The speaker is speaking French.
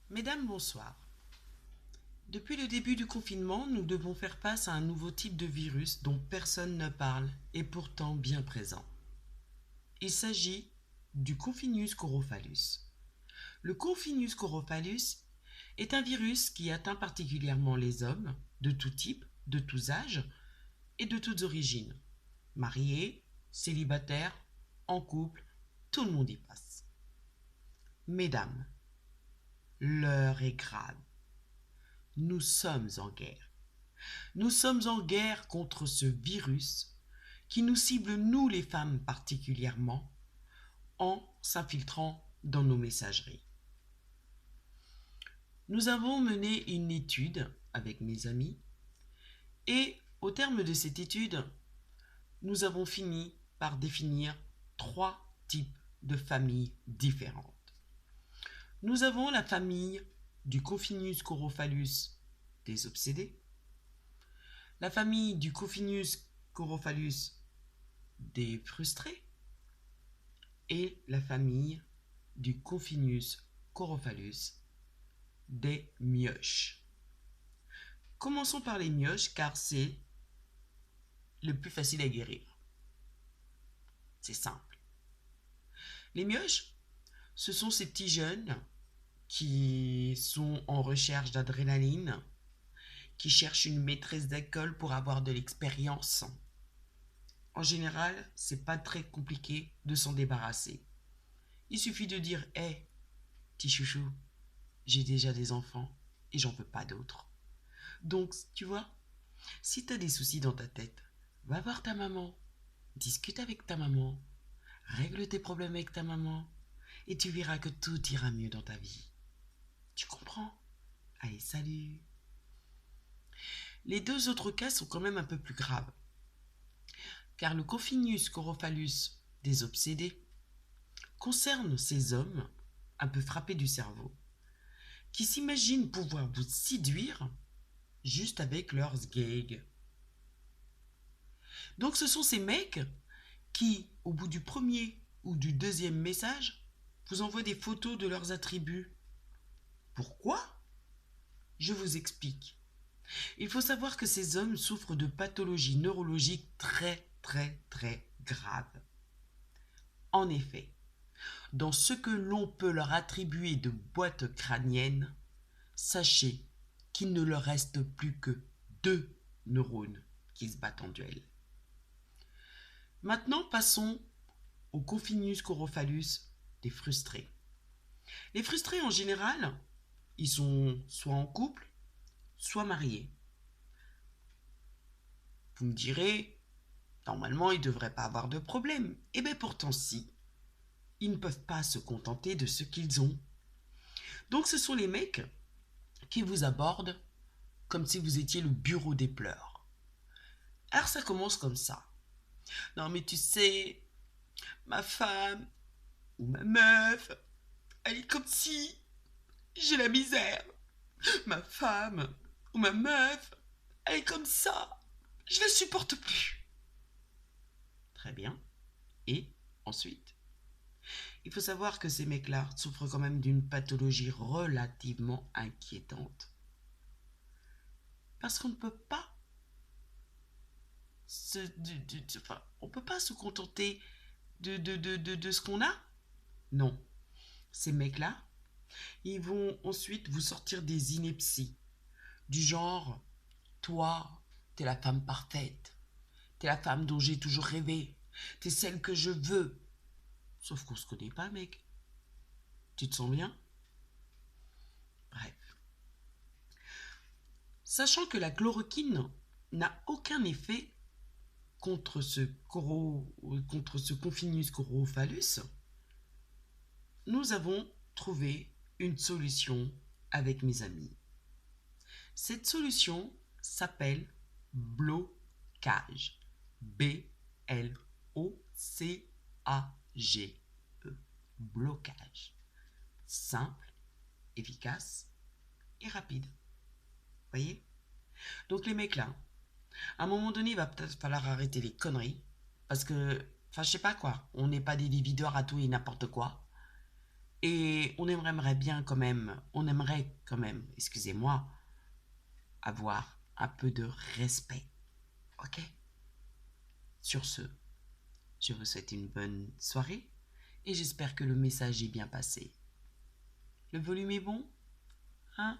Mesdames, bonsoir. Depuis le début du confinement, nous devons faire face à un nouveau type de virus dont personne ne parle et pourtant bien présent. Il s'agit du Confinus corophallus. Le Confinus corophallus est un virus qui atteint particulièrement les hommes de tout type, de tous âges et de toutes origines. Mariés, célibataires, en couple, tout le monde y passe. Mesdames, l'heure est grave. Nous sommes en guerre. Nous sommes en guerre contre ce virus qui nous cible, nous les femmes particulièrement, en s'infiltrant dans nos messageries. Nous avons mené une étude avec mes amis et au terme de cette étude, nous avons fini par définir 3 types de familles différentes. Nous avons la famille du Confinus corophallus des obsédés, la famille du Confinus corophallus des frustrés et la famille du Confinus corophallus des mioches. Commençons par les mioches car c'est le plus facile à guérir. C'est simple. Les mioches, ce sont ces petits jeunes qui sont en recherche d'adrénaline, qui cherchent une maîtresse d'école pour avoir de l'expérience. En général, c'est pas très compliqué de s'en débarrasser. Il suffit de dire hé, petit chouchou, j'ai déjà des enfants et j'en veux pas d'autres. Donc, tu vois, si t'as des soucis dans ta tête, va voir ta maman, discute avec ta maman, règle tes problèmes avec ta maman et tu verras que tout ira mieux dans ta vie. Tu comprends? Allez, salut. Les deux autres cas sont quand même un peu plus graves, car le Confinus corophallus des obsédés concerne ces hommes un peu frappés du cerveau, qui s'imaginent pouvoir vous séduire juste avec leurs gags. Donc ce sont ces mecs qui, au bout du premier ou du deuxième message, vous envoient des photos de leurs attributs. Pourquoi? Je vous explique. Il faut savoir que ces hommes souffrent de pathologies neurologiques très graves. En effet, dans ce que l'on peut leur attribuer de boîtes crâniennes, sachez qu'il ne leur reste plus que 2 neurones qui se battent en duel. Maintenant, passons au Confinus corophallus des frustrés. Les frustrés, en général, ils sont soit en couple, soit mariés. Vous me direz, normalement, ils ne devraient pas avoir de problème. Eh bien, pourtant, si. Ils ne peuvent pas se contenter de ce qu'ils ont. Donc, ce sont les mecs qui vous abordent comme si vous étiez le bureau des pleurs. Alors, ça commence comme ça. Non, mais tu sais, ma femme ou ma meuf, elle est comme si j'ai la misère. Ma femme ou ma meuf, elle est comme ça. Je ne supporte plus. Très bien. Et ensuite, il faut savoir que ces mecs-là souffrent quand même d'une pathologie relativement inquiétante. Parce qu'on ne peut pas on peut pas se contenter de ce qu'on a. Non. Ces mecs-là, ils vont ensuite vous sortir des inepties. Du genre, toi, t'es la femme parfaite. T'es la femme dont j'ai toujours rêvé. T'es celle que je veux. Sauf qu'on se connaît pas, mec. Tu te sens bien? Bref. Sachant que la chloroquine n'a aucun effet contre ce Confinus corophallus, nous avons trouvé une solution avec mes amis. Cette solution s'appelle blocage. B-L-O-C-A-G-E. Blocage. Simple, efficace et rapide. Voyez? Donc les mecs là, à un moment donné, il va peut-être falloir arrêter les conneries. Parce que, enfin, je sais pas quoi, on n'est pas des videurs à tout et n'importe quoi. Et on aimerait quand même, excusez-moi, avoir un peu de respect. Ok? Sur ce, je vous souhaite une bonne soirée et j'espère que le message est bien passé. Le volume est bon? Hein?